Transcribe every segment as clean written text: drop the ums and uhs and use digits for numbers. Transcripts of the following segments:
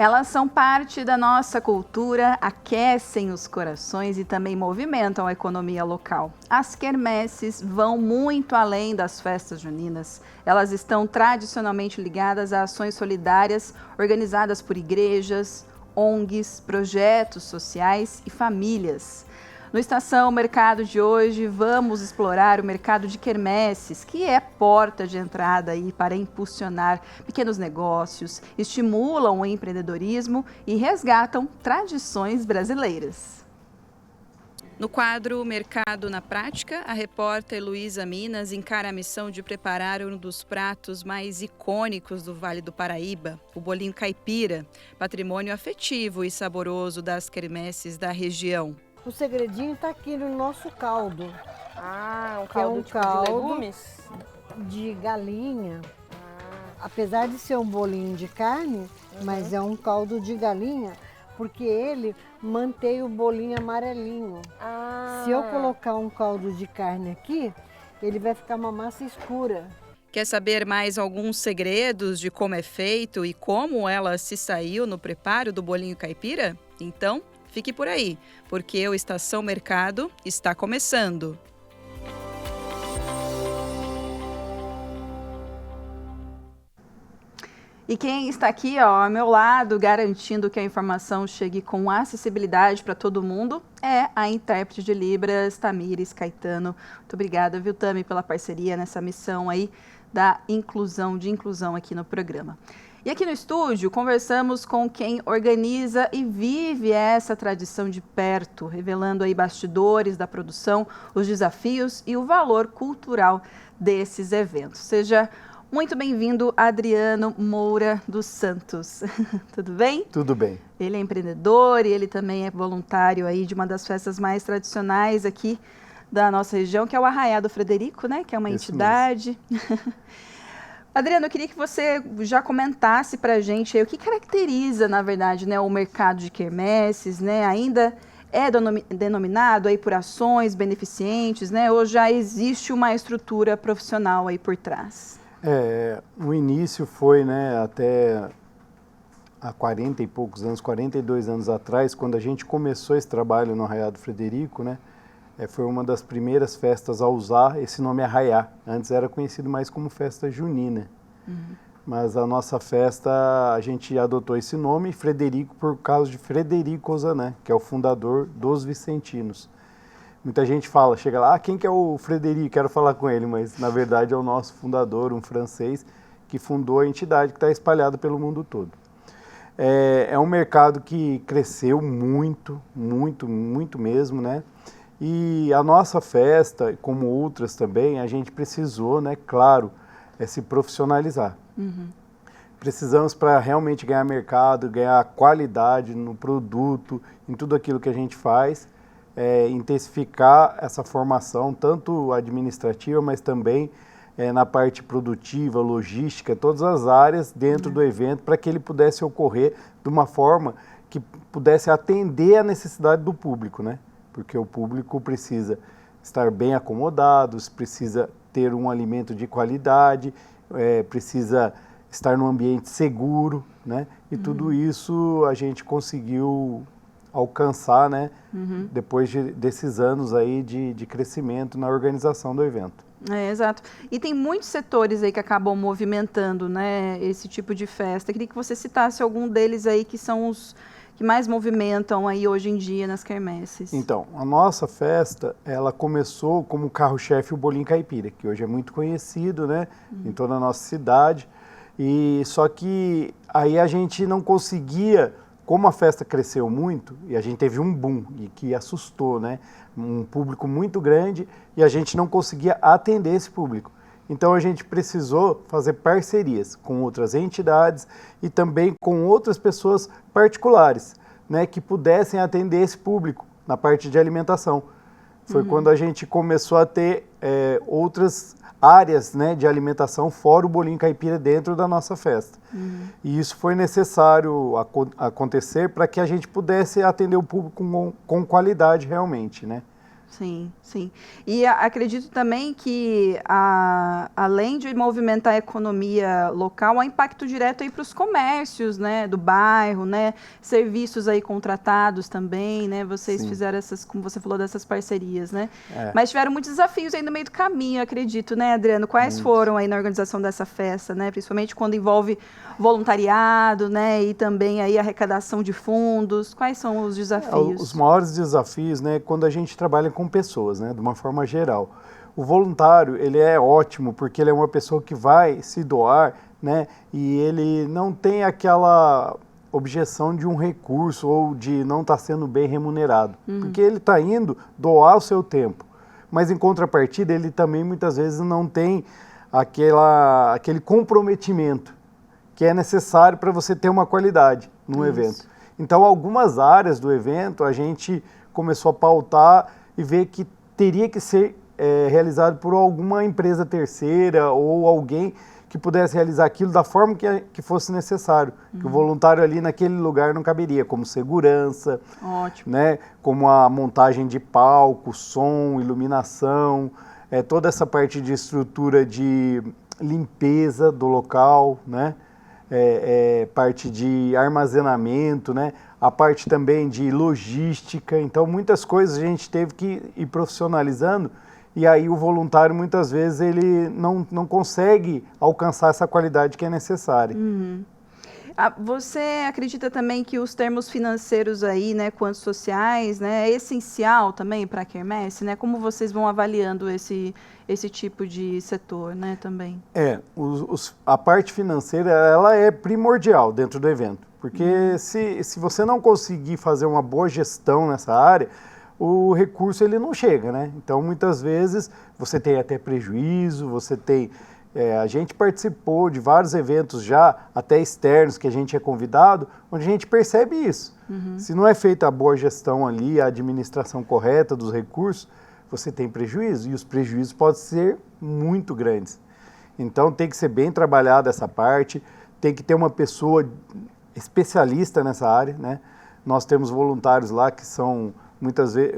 Elas são parte da nossa cultura, aquecem os corações e também movimentam a economia local. As quermesses vão muito além das festas juninas. Elas estão tradicionalmente ligadas a ações solidárias organizadas por igrejas, ONGs, projetos sociais e famílias. No Estação Mercado de hoje, vamos explorar o mercado de quermesses, que é porta de entrada aí para impulsionar pequenos negócios, estimulam o empreendedorismo e resgatam tradições brasileiras. No quadro Mercado na Prática, a repórter Luísa Minas encara a missão de preparar um dos pratos mais icônicos do Vale do Paraíba, o bolinho caipira, patrimônio afetivo e saboroso das quermesses da região. O segredinho está aqui no nosso caldo. Ah, um caldo tipo de legumes? De galinha. Apesar de ser um bolinho de carne, mas é um caldo de galinha, porque ele mantém o bolinho amarelinho. Se eu colocar um caldo de carne aqui, ele vai ficar uma massa escura. Quer saber mais alguns segredos de como é feito e como ela se saiu no preparo do bolinho caipira? Então, fique por aí, porque o Estação Mercado está começando. E quem está aqui, ó, ao meu lado, garantindo que a informação chegue com acessibilidade para todo mundo, é a intérprete de Libras, Tamires Caetano. Muito obrigada, viu, Tami, pela parceria nessa missão aí da inclusão aqui no programa. E aqui no estúdio, conversamos com quem organiza e vive essa tradição de perto, revelando aí bastidores da produção, os desafios e o valor cultural desses eventos. Seja muito bem-vindo, Adriano Moura dos Santos. Tudo bem? Tudo bem. Ele é empreendedor e ele também é voluntário aí de uma das festas mais tradicionais aqui da nossa região, que é o Arraiá do Frederico, né? Que é uma entidade. Adriano, eu queria que você já comentasse para a gente aí o que caracteriza, na verdade, né, o mercado de quermesses, né? Ainda é denominado aí por ações beneficentes, né? Ou já existe uma estrutura profissional aí por trás? O início foi, né, até há 40 e poucos anos, 42 anos atrás, quando a gente começou esse trabalho no Arraiá do Frederico, né? Foi uma das primeiras festas a usar esse nome Arraiá. Antes era conhecido mais como festa junina. Mas a nossa festa, a gente adotou esse nome, Frederico, por causa de Frederico Ozanam, que é o fundador dos Vicentinos. Muita gente fala, chega lá, quem que é o Frederico? Quero falar com ele, mas na verdade é o nosso fundador, um francês, que fundou a entidade que está espalhada pelo mundo todo. É um mercado que cresceu muito, muito, muito mesmo, né? E a nossa festa, como outras também, a gente precisou, né, claro, se profissionalizar. Precisamos, para realmente ganhar mercado, ganhar qualidade no produto, em tudo aquilo que a gente faz, intensificar essa formação, tanto administrativa, mas também na parte produtiva, logística, todas as áreas dentro do evento, para que ele pudesse ocorrer de uma forma que pudesse atender a necessidade do público, né? Porque o público precisa estar bem acomodado, precisa ter um alimento de qualidade, precisa estar num ambiente seguro, né? E tudo isso a gente conseguiu alcançar, né? Depois desses anos aí de crescimento na organização do evento. Exato. E tem muitos setores aí que acabam movimentando, né, esse tipo de festa. Eu queria que você citasse algum deles aí que são os que mais movimentam aí hoje em dia nas quermesses. Então, a nossa festa, ela começou como carro-chefe o bolinho caipira, que hoje é muito conhecido, né, em toda a nossa cidade. E só que aí a gente não conseguia, como a festa cresceu muito, e a gente teve um boom, e que assustou, né, um público muito grande, e a gente não conseguia atender esse público. Então a gente precisou fazer parcerias com outras entidades e também com outras pessoas particulares, né, que pudessem atender esse público na parte de alimentação. Foi quando a gente começou a ter outras áreas, né, de alimentação fora o bolinho caipira dentro da nossa festa. E isso foi necessário acontecer para que a gente pudesse atender o público com qualidade realmente, né? Sim, sim. E acredito também que, além de movimentar a economia local, há impacto direto aí para os comércios, né, do bairro, né, serviços aí contratados também, né, vocês Sim. fizeram essas, como você falou, dessas parcerias, né, mas tiveram muitos desafios aí no meio do caminho, acredito, né, Adriano? Quais foram aí na organização dessa festa, né, principalmente quando envolve voluntariado, né, e também aí arrecadação de fundos? Quais são os desafios? Os maiores desafios, né, quando a gente trabalha com pessoas, né, de uma forma geral. O voluntário, ele é ótimo porque ele é uma pessoa que vai se doar, né, e ele não tem aquela objeção de um recurso ou de não estar sendo bem remunerado, porque ele está indo doar o seu tempo, mas em contrapartida ele também muitas vezes não tem aquele comprometimento que é necessário para você ter uma qualidade no evento. Então, algumas áreas do evento a gente começou a pautar e ver que teria que ser realizado por alguma empresa terceira ou alguém que pudesse realizar aquilo da forma que fosse necessário, que o voluntário ali naquele lugar não caberia, como segurança, né, como a montagem de palco, som, iluminação, toda essa parte de estrutura de limpeza do local, né, parte de armazenamento, né, a parte também de logística. Então, muitas coisas a gente teve que ir profissionalizando e aí o voluntário, muitas vezes, ele não consegue alcançar essa qualidade que é necessária. Você acredita também que os termos financeiros aí, né, quanto sociais, né, é essencial também para a quermesse, né? Como vocês vão avaliando esse tipo de setor, né, também? A parte financeira, ela é primordial dentro do evento, porque se você não conseguir fazer uma boa gestão nessa área, o recurso ele não chega, né? Então, muitas vezes, você tem até prejuízo, você tem... a gente participou de vários eventos já, até externos, que a gente é convidado, onde a gente percebe isso. Se não é feita a boa gestão ali, a administração correta dos recursos, você tem prejuízo, e os prejuízos podem ser muito grandes. Então, tem que ser bem trabalhada essa parte, tem que ter uma pessoa especialista nessa área, né? Nós temos voluntários lá que são...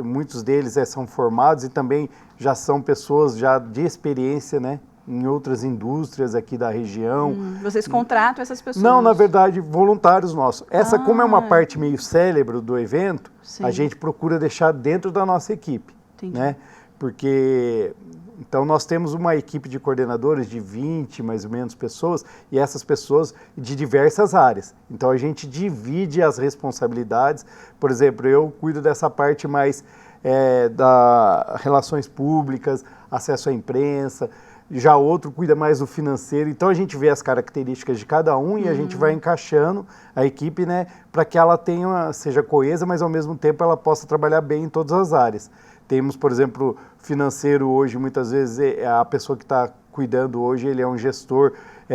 muitos deles são formados e também já são pessoas já de experiência, né, em outras indústrias aqui da região. Vocês contratam essas pessoas? Não, na verdade, voluntários nossos. Como é uma parte meio cérebro do evento, a gente procura deixar dentro da nossa equipe. Entendi. Né? Porque... Então, nós temos uma equipe de coordenadores de 20, mais ou menos, pessoas, e essas pessoas de diversas áreas. Então, a gente divide as responsabilidades. Por exemplo, eu cuido dessa parte mais das relações públicas, acesso à imprensa, já outro cuida mais do financeiro. Então, a gente vê as características de cada um e a gente vai encaixando a equipe, né, para que ela seja coesa, mas, ao mesmo tempo, ela possa trabalhar bem em todas as áreas. Temos, por exemplo, financeiro hoje, muitas vezes a pessoa que está cuidando hoje, ele é um gestor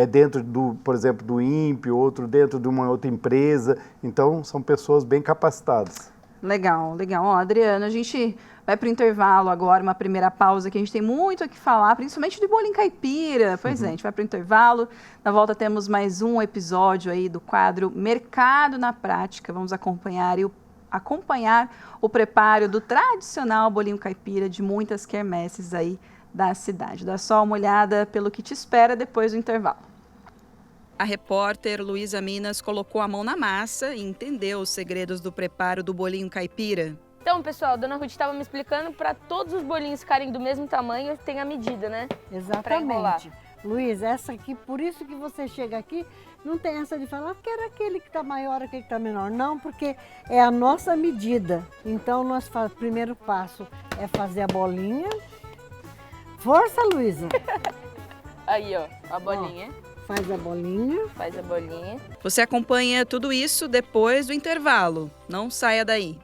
dentro, por exemplo, do INPE, outro dentro de uma outra empresa. Então, são pessoas bem capacitadas. Legal, legal. Ó, Adriano, a gente vai para o intervalo agora, uma primeira pausa, que a gente tem muito a que falar, principalmente do bolinho caipira. Pois é, a gente vai para o intervalo. Na volta temos mais um episódio aí do quadro Mercado na Prática. Vamos acompanhar o preparo do tradicional bolinho caipira de muitas quermesses aí da cidade. Dá só uma olhada pelo que te espera depois do intervalo. A repórter Luísa Minas colocou a mão na massa e entendeu os segredos do preparo do bolinho caipira. Então, pessoal, a dona Ruth estava me explicando, para todos os bolinhos ficarem do mesmo tamanho, tem a medida, né? Exatamente. Luiz, essa aqui, por isso que você chega aqui, não tem essa de falar, quero aquele que está maior, aquele que está menor. Não, porque é a nossa medida. Então, o primeiro passo é fazer a bolinha. Força, Luísa! Aí, ó, a bolinha. Faz a bolinha. Faz a bolinha. Você acompanha tudo isso depois do intervalo. Não saia daí.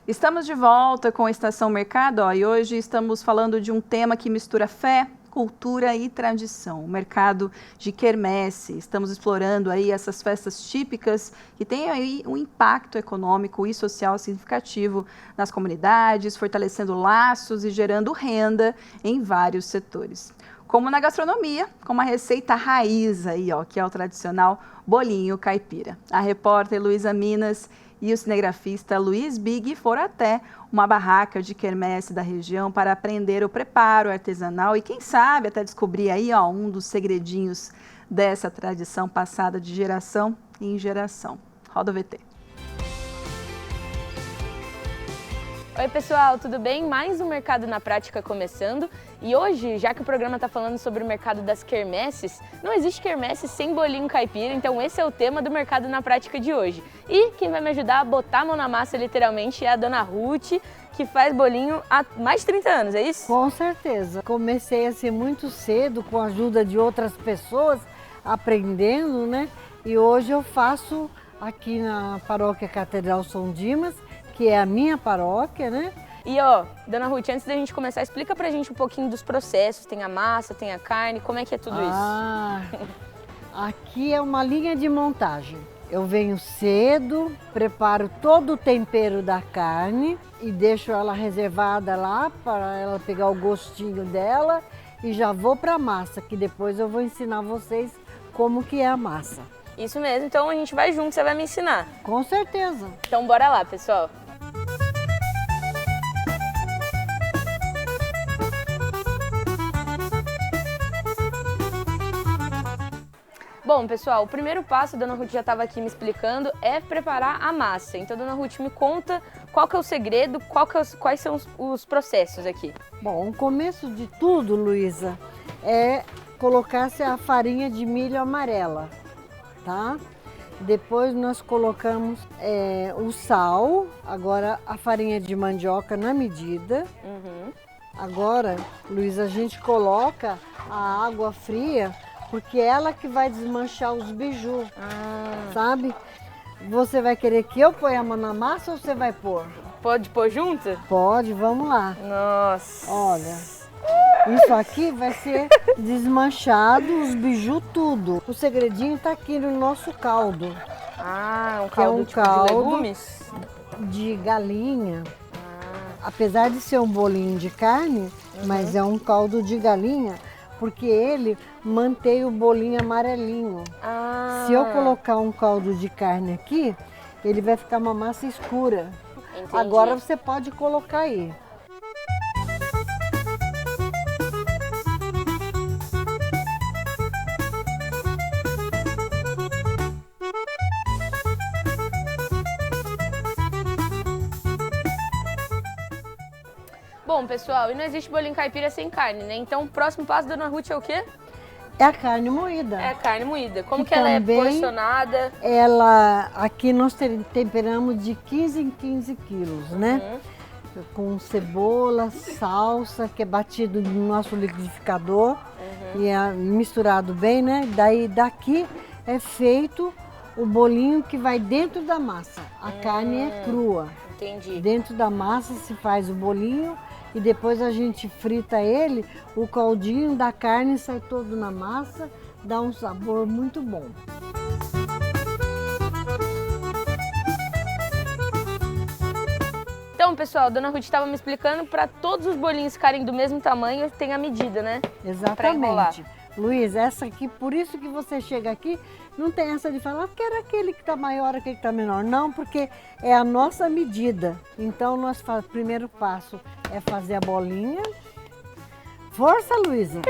Estamos de volta com a Estação Mercado, e hoje estamos falando de um tema que mistura fé, cultura e tradição. O mercado de quermesse, estamos explorando aí essas festas típicas que têm aí um impacto econômico e social significativo nas comunidades, fortalecendo laços e gerando renda em vários setores. Como na gastronomia, com uma receita raiz aí, ó, que é o tradicional bolinho caipira. A repórter Luísa Minas e o cinegrafista Luiz Big foram até uma barraca de quermesse da região para aprender o preparo artesanal e, quem sabe, até descobrir aí, ó, um dos segredinhos dessa tradição passada de geração em geração. Roda o VT. Oi pessoal, tudo bem? Mais um Mercado na Prática começando e hoje, já que o programa está falando sobre o mercado das quermesses, não existe quermesse sem bolinho caipira, então esse é o tema do Mercado na Prática de hoje. E quem vai me ajudar a botar a mão na massa literalmente é a dona Ruth, que faz bolinho há mais de 30 anos, é isso? Com certeza. Comecei assim muito cedo com a ajuda de outras pessoas, aprendendo, né? E hoje eu faço aqui na Paróquia Catedral São Dimas, que é a minha paróquia, né? E ó, dona Ruth, antes da gente começar, explica pra gente um pouquinho dos processos. Tem a massa, tem a carne, como é que é tudo isso? Aqui é uma linha de montagem. Eu venho cedo, preparo todo o tempero da carne e deixo ela reservada lá para ela pegar o gostinho dela e já vou para a massa, que depois eu vou ensinar vocês como que é a massa. Isso mesmo, então a gente vai junto, você vai me ensinar. Com certeza. Então bora lá, pessoal. Bom, pessoal, o primeiro passo, a dona Ruth já estava aqui me explicando, é preparar a massa. Então, dona Ruth, me conta qual que é o segredo, quais são os processos aqui. Bom, o começo de tudo, Luísa, é colocar-se a farinha de milho amarela, tá? Depois nós colocamos o sal, agora a farinha de mandioca na medida. Agora, Luísa, a gente coloca a água fria, porque é ela que vai desmanchar os biju, sabe? Você vai querer que eu ponha a mão na massa ou você vai pôr? Pode pôr junto? Pode, vamos lá. Nossa! Olha, isso aqui vai ser desmanchado, os biju tudo. O segredinho tá aqui no nosso caldo. Ah, um que é caldo um tipo caldo de legumes? De galinha. Apesar de ser um bolinho de carne, mas é um caldo de galinha, porque ele mantém o bolinho amarelinho. Se eu colocar um caldo de carne aqui, ele vai ficar uma massa escura. Entendi. Agora você pode colocar aí. Bom, pessoal, e não existe bolinho caipira sem carne, né? Então, o próximo passo da dona Ruth é o quê? É a carne moída. É a carne moída. Como que ela é porcionada? Aqui nós temperamos de 15 em 15 quilos, né? Com cebola, salsa, que é batido no nosso liquidificador e é misturado bem, né? Daqui é feito o bolinho que vai dentro da massa. A carne é crua. Entendi. Dentro da massa se faz o bolinho e depois a gente frita ele, o caldinho da carne sai todo na massa, dá um sabor muito bom. Então, pessoal, a dona Ruth estava me explicando, para todos os bolinhos ficarem do mesmo tamanho, tem a medida, né? Exatamente. Luiz, essa aqui, por isso que você chega aqui, não tem essa de falar que era aquele que está maior, aquele que está menor. Não, porque é a nossa medida. Então, o primeiro passo é fazer a bolinha. Força, Luísa!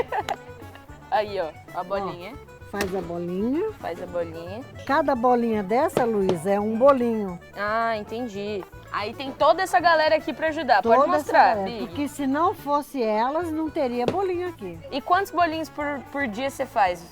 Aí, ó, a bolinha. Ó, faz a bolinha. Faz a bolinha. Cada bolinha dessa, Luísa, é um bolinho. Ah, entendi. Aí tem toda essa galera aqui para ajudar. Pode mostrar, Big. Porque se não fosse elas, não teria bolinho aqui. E quantos bolinhos por dia você faz?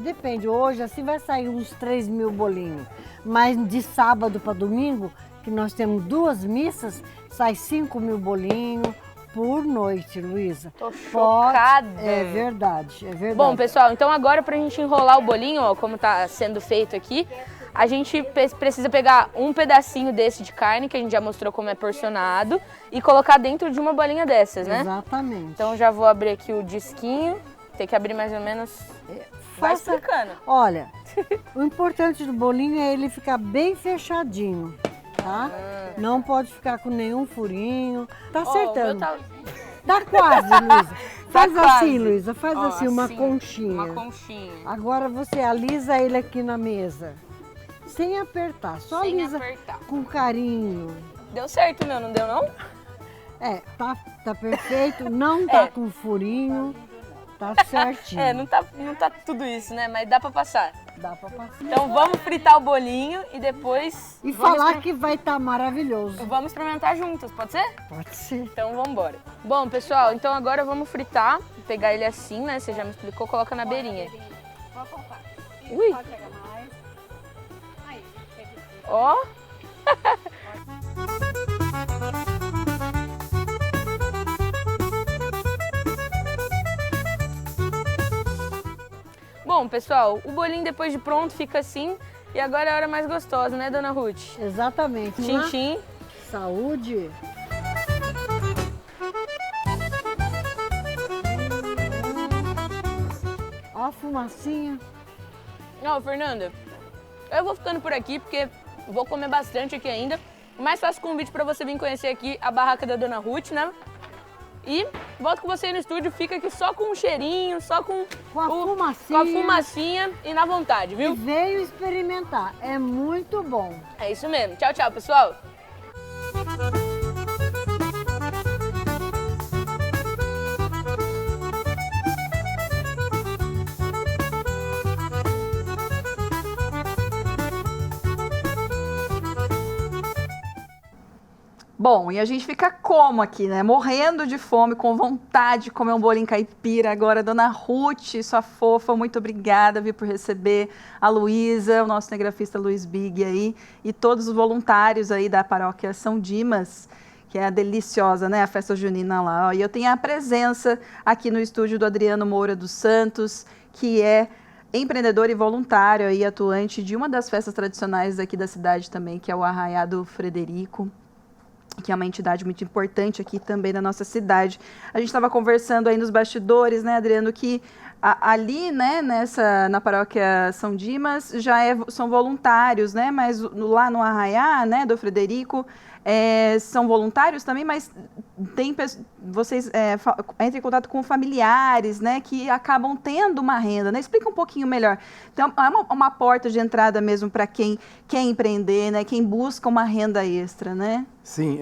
Depende. Hoje, assim, vai sair uns 3.000 bolinhos. Mas de sábado para domingo, que nós temos 2 missas, sai 5.000 bolinhos por noite, Luísa. Tô chocada. É verdade, é verdade. Bom, pessoal, então agora pra gente enrolar o bolinho, ó, como tá sendo feito aqui, a gente precisa pegar um pedacinho desse de carne, que a gente já mostrou como é porcionado, e colocar dentro de uma bolinha dessas, né? Exatamente. Então já vou abrir aqui o disquinho, tem que abrir mais ou menos... Vai explicando. Olha, o importante do bolinho é ele ficar bem fechadinho, tá? Não pode ficar com nenhum furinho. Tá acertando. Dá quase, Luísa. Faz assim, Luísa. Faz assim, uma conchinha. Uma conchinha. Agora você alisa ele aqui na mesa. Sem apertar. Só Sem alisa apertar. com carinho. Deu certo, meu, não deu não? É, tá perfeito. Não tá com furinho. Tá certinho. Não tá tudo isso, né? Mas dá pra passar. Dá pra passar. Então vamos fritar o bolinho e depois... E falar que vai estar maravilhoso. Vamos experimentar juntas, pode ser? Pode ser. Então vamos embora. Bom, pessoal, então agora vamos fritar. Pegar ele assim, né? Você já me explicou, coloca na beirinha. Ui! Ó! Bom, pessoal, o bolinho depois de pronto fica assim. E agora é a hora mais gostosa, né, dona Ruth? Exatamente. Tchim-tchim. Saúde. Ó a fumacinha. Ó, Fernanda, eu vou ficando por aqui porque vou comer bastante aqui ainda. Mas faço convite para você vir conhecer aqui a barraca da dona Ruth, né? E volto com você aí no estúdio, fica aqui só com um cheirinho, só com fumacinha. Com a fumacinha e na vontade, viu? E veio experimentar, é muito bom. É isso mesmo. Tchau, tchau, pessoal. Bom, e a gente fica como aqui, né? Morrendo de fome, com vontade de comer um bolinho caipira. Agora, dona Ruth, sua fofa, muito obrigada, por receber a Luísa, o nosso cinegrafista Luiz Big aí, e todos os voluntários aí da paróquia São Dimas, que é a deliciosa, né? A festa junina lá. Ó. E eu tenho a presença aqui no estúdio do Adriano Moura dos Santos, que é empreendedor e voluntário aí, atuante de uma das festas tradicionais aqui da cidade também, que é o Arraiado Frederico, que é uma entidade muito importante aqui também na nossa cidade. A gente estava conversando aí nos bastidores, né, Adriano, que ali, né, na paróquia São Dimas, são voluntários, né, mas lá no Arraiá, né, do Frederico, são voluntários também, mas vocês entram em contato com familiares, né, que acabam tendo uma renda, né? Explica um pouquinho melhor. Então, é uma porta de entrada mesmo para quem quer empreender, né, quem busca uma renda extra, né? Sim,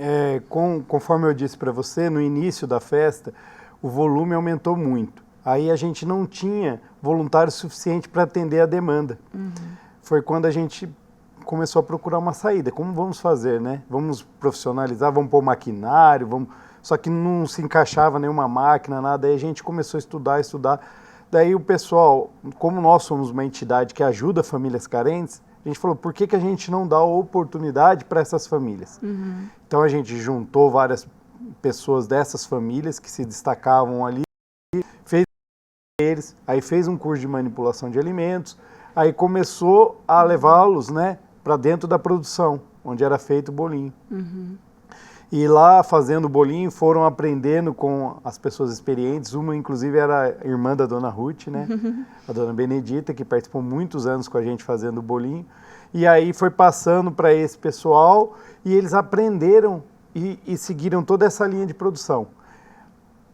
conforme eu disse para você, no início da festa, o volume aumentou muito. Aí a gente não tinha voluntário suficiente para atender a demanda. Uhum. Foi quando a gente começou a procurar uma saída. Como vamos fazer, né? Vamos profissionalizar, vamos pôr maquinário, só que não se encaixava nenhuma máquina, nada. Aí a gente começou a estudar. Daí o pessoal, como nós somos uma entidade que ajuda famílias carentes, a gente falou, por que a gente não dá oportunidade para essas famílias? Uhum. Então a gente juntou várias pessoas dessas famílias que se destacavam ali, fez um curso de manipulação de alimentos, aí começou a levá-los, né, para dentro da produção, onde era feito o bolinho. Uhum. E lá, fazendo o bolinho, foram aprendendo com as pessoas experientes. Uma, inclusive, era a irmã da dona Ruth, né? Uhum. A dona Benedita, que participou muitos anos com a gente fazendo o bolinho. E aí foi passando para esse pessoal e eles aprenderam e seguiram toda essa linha de produção.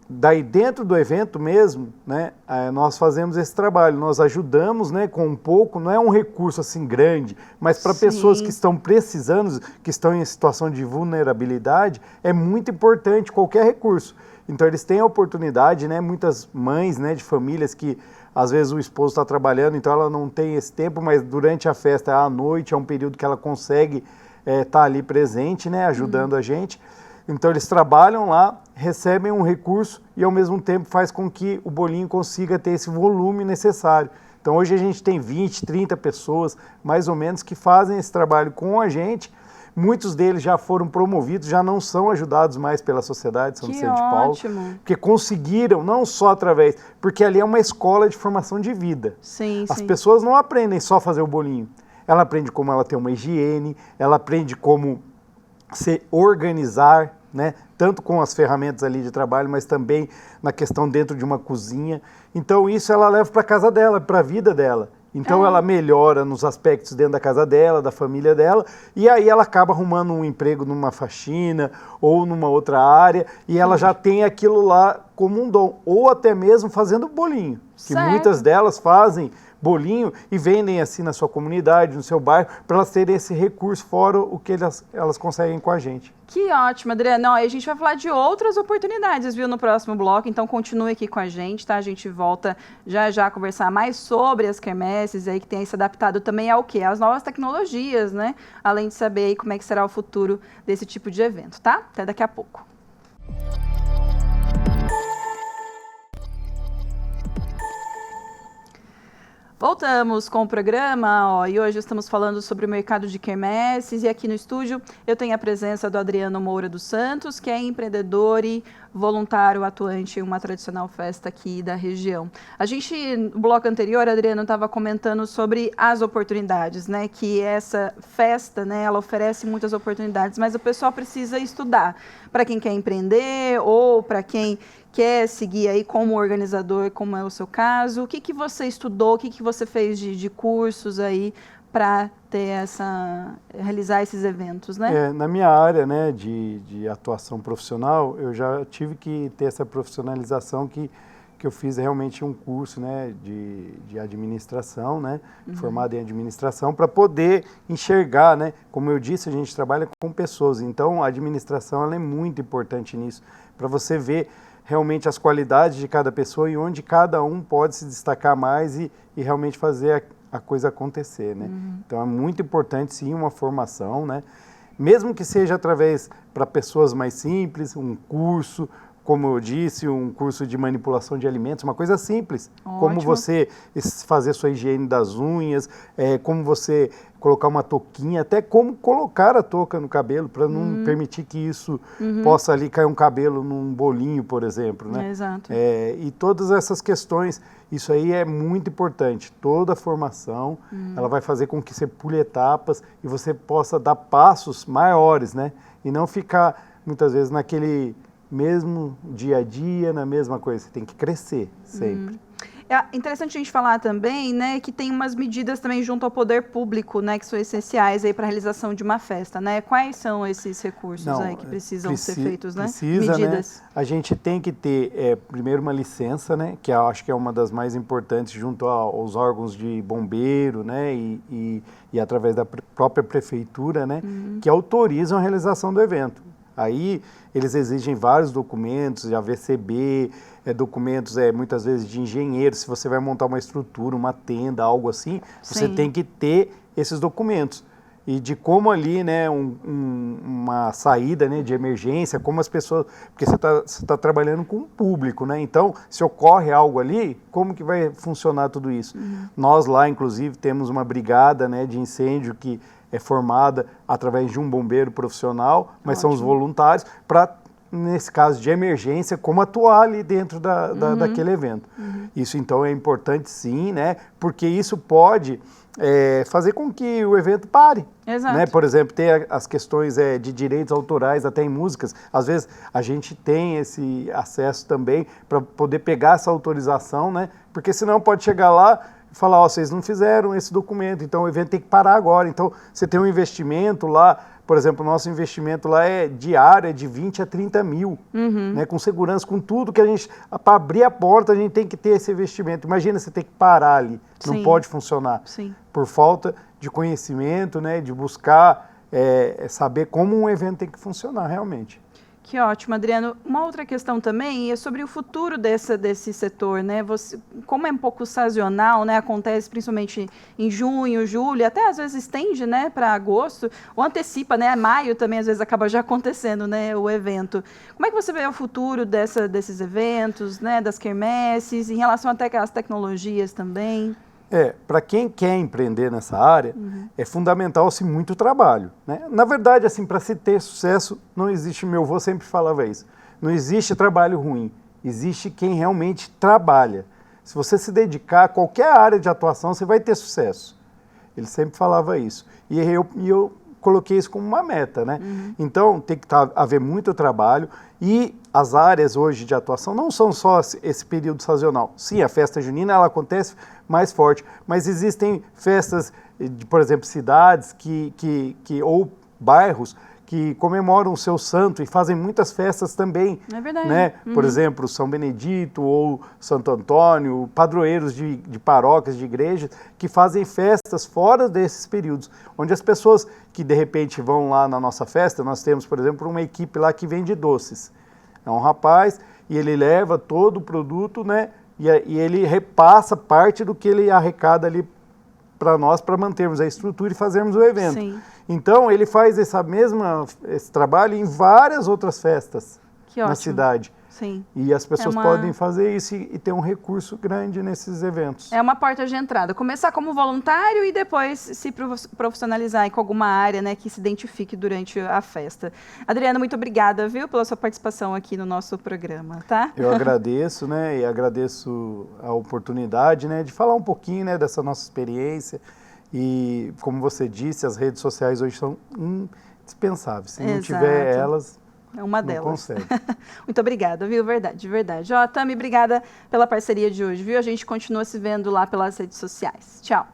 Daí, dentro do evento mesmo, né, nós fazemos esse trabalho, nós ajudamos, né, com um pouco, não é um recurso assim grande, mas para pessoas que estão precisando, que estão em situação de vulnerabilidade, é muito importante qualquer recurso. Então, eles têm a oportunidade, né, muitas mães, né, de famílias que às vezes o esposo está trabalhando, então ela não tem esse tempo, mas durante a festa, à noite, é um período que ela consegue estar ali presente, né, ajudando a gente. Então eles trabalham lá, recebem um recurso e ao mesmo tempo faz com que o bolinho consiga ter esse volume necessário. Então hoje a gente tem 20, 30 pessoas, mais ou menos, que fazem esse trabalho com a gente. Muitos deles já foram promovidos, já não são ajudados mais pela Sociedade São Vicente de Paulo. Porque conseguiram, não só através... Porque ali é uma escola de formação de vida. Sim, As pessoas não aprendem só a fazer o bolinho. ela aprende como ela tem uma higiene, ela aprende como se organizar, né? Tanto com as ferramentas ali de trabalho, mas também na questão dentro de uma cozinha. Então isso ela leva para casa dela, para a vida dela. Então ela melhora nos aspectos dentro da casa dela, da família dela, e aí ela acaba arrumando um emprego numa faxina ou numa outra área, e ela já tem aquilo lá como um dom, ou até mesmo fazendo bolinho, que muitas delas fazem bolinho e vendem assim na sua comunidade, no seu bairro, para elas terem esse recurso fora o que elas conseguem com a gente. Que ótimo, Adriana. Não, a gente vai falar de outras oportunidades, viu, no próximo bloco, então continue aqui com a gente, tá? A gente volta já já a conversar mais sobre as quermesses aí que tem se adaptado também ao quê? Às novas tecnologias, né? Além de saber aí como é que será o futuro desse tipo de evento, tá? Até daqui a pouco. Voltamos com o programa, e hoje estamos falando sobre o mercado de quermesses, e aqui no estúdio eu tenho a presença do Adriano Moura dos Santos, que é empreendedor e voluntário atuante em uma tradicional festa aqui da região. A gente, no bloco anterior, Adriano estava comentando sobre as oportunidades, né, que essa festa, né, ela oferece muitas oportunidades, mas o pessoal precisa estudar, para quem quer empreender ou para quem quer seguir aí como organizador, como é o seu caso. O que você estudou, o que você fez de cursos aí para realizar esses eventos, né? Na minha área, né, de atuação profissional, eu já tive que ter essa profissionalização que eu fiz realmente um curso, né, de administração, né, formado em administração, para poder enxergar, né, como eu disse, a gente trabalha com pessoas, então a administração ela é muito importante nisso, para você ver realmente as qualidades de cada pessoa e onde cada um pode se destacar mais e realmente fazer a coisa acontecer, né? Então é muito importante sim uma formação, né? Mesmo que seja através para pessoas mais simples, um curso, como eu disse, um curso de manipulação de alimentos, uma coisa simples, como você fazer sua higiene das unhas, como você colocar uma touquinha, até como colocar a touca no cabelo, para não permitir que isso possa ali cair um cabelo num bolinho, por exemplo, né? Exato. E todas essas questões, isso aí é muito importante. Toda a formação, ela vai fazer com que você pule etapas e você possa dar passos maiores, né? E não ficar, muitas vezes, naquele mesmo dia a dia, na mesma coisa. Você tem que crescer sempre. É interessante a gente falar também, né, que tem umas medidas também junto ao poder público, né, que são essenciais aí para a realização de uma festa, né? Quais são esses recursos aí que precisam ser feitos, né? Medidas. Né? A gente tem que ter, primeiro, uma licença, né, que eu acho que é uma das mais importantes junto aos órgãos de bombeiro, né, e através da própria prefeitura, né, que autorizam a realização do evento. Aí eles exigem vários documentos, de AVCB, documentos muitas vezes de engenheiro, se você vai montar uma estrutura, uma tenda, algo assim, você tem que ter esses documentos. E de como ali, né, uma saída, né, de emergência, como as pessoas... Porque você tá trabalhando com o público, né? Então, se ocorre algo ali, como que vai funcionar tudo isso? Nós lá, inclusive, temos uma brigada, né, de incêndio que é formada através de um bombeiro profissional, mas são os voluntários, para, nesse caso de emergência, como atuar ali dentro daquele evento. Isso, então, é importante sim, né? Porque isso pode fazer com que o evento pare. Exato. Né? Por exemplo, ter as questões de direitos autorais até em músicas. Às vezes, a gente tem esse acesso também para poder pegar essa autorização, né? Porque senão pode chegar lá falar, vocês não fizeram esse documento, então o evento tem que parar agora. Então, você tem um investimento lá, por exemplo, o nosso investimento lá é diário, de 20 a 30 mil, né, com segurança, com tudo que a gente... Para abrir a porta, a gente tem que ter esse investimento. Imagina você ter que parar ali, não pode funcionar. Por falta de conhecimento, né, de buscar saber como um evento tem que funcionar realmente. Que ótimo, Adriano. Uma outra questão também é sobre o futuro desse setor, né? Como é um pouco sazonal, né? Acontece principalmente em junho, julho, até às vezes estende, né, para agosto, ou antecipa, né? Maio também às vezes acaba já acontecendo, né, o evento. Como é que você vê o futuro desses eventos, né, das quermesses, em relação até às tecnologias também? Para quem quer empreender nessa área, é fundamental-se muito trabalho, né? Na verdade, assim, para se ter sucesso, não existe, meu avô sempre falava isso, não existe trabalho ruim, existe quem realmente trabalha. Se você se dedicar a qualquer área de atuação, você vai ter sucesso. Ele sempre falava isso. E eu coloquei isso como uma meta, né? Então, tem que haver muito trabalho e as áreas hoje de atuação não são só esse período sazonal. Sim, a festa junina, ela acontece mais forte, mas existem festas, por exemplo, cidades ou bairros que comemoram o seu santo e fazem muitas festas também. É verdade. Né? Por exemplo, São Benedito ou Santo Antônio, padroeiros de paróquias, de igrejas, que fazem festas fora desses períodos, onde as pessoas que de repente vão lá na nossa festa, nós temos, por exemplo, uma equipe lá que vende doces. É um rapaz e ele leva todo o produto, né? E ele repassa parte do que ele arrecada ali para nós, para mantermos a estrutura e fazermos o evento. Sim. Então, ele faz esse trabalho em várias outras festas na cidade. Sim. E as pessoas podem fazer isso e ter um recurso grande nesses eventos. É uma porta de entrada. Começar como voluntário e depois se profissionalizar com alguma área, né, que se identifique durante a festa. Adriano, muito obrigada, viu, pela sua participação aqui no nosso programa, tá? Eu agradeço, né, e agradeço a oportunidade, né, de falar um pouquinho, né, dessa nossa experiência. E, como você disse, as redes sociais hoje são indispensáveis. Se não tiver elas, é uma não delas. consegue. Muito obrigada, viu? Verdade, de verdade. Ó, Tami, obrigada pela parceria de hoje, viu? A gente continua se vendo lá pelas redes sociais. Tchau.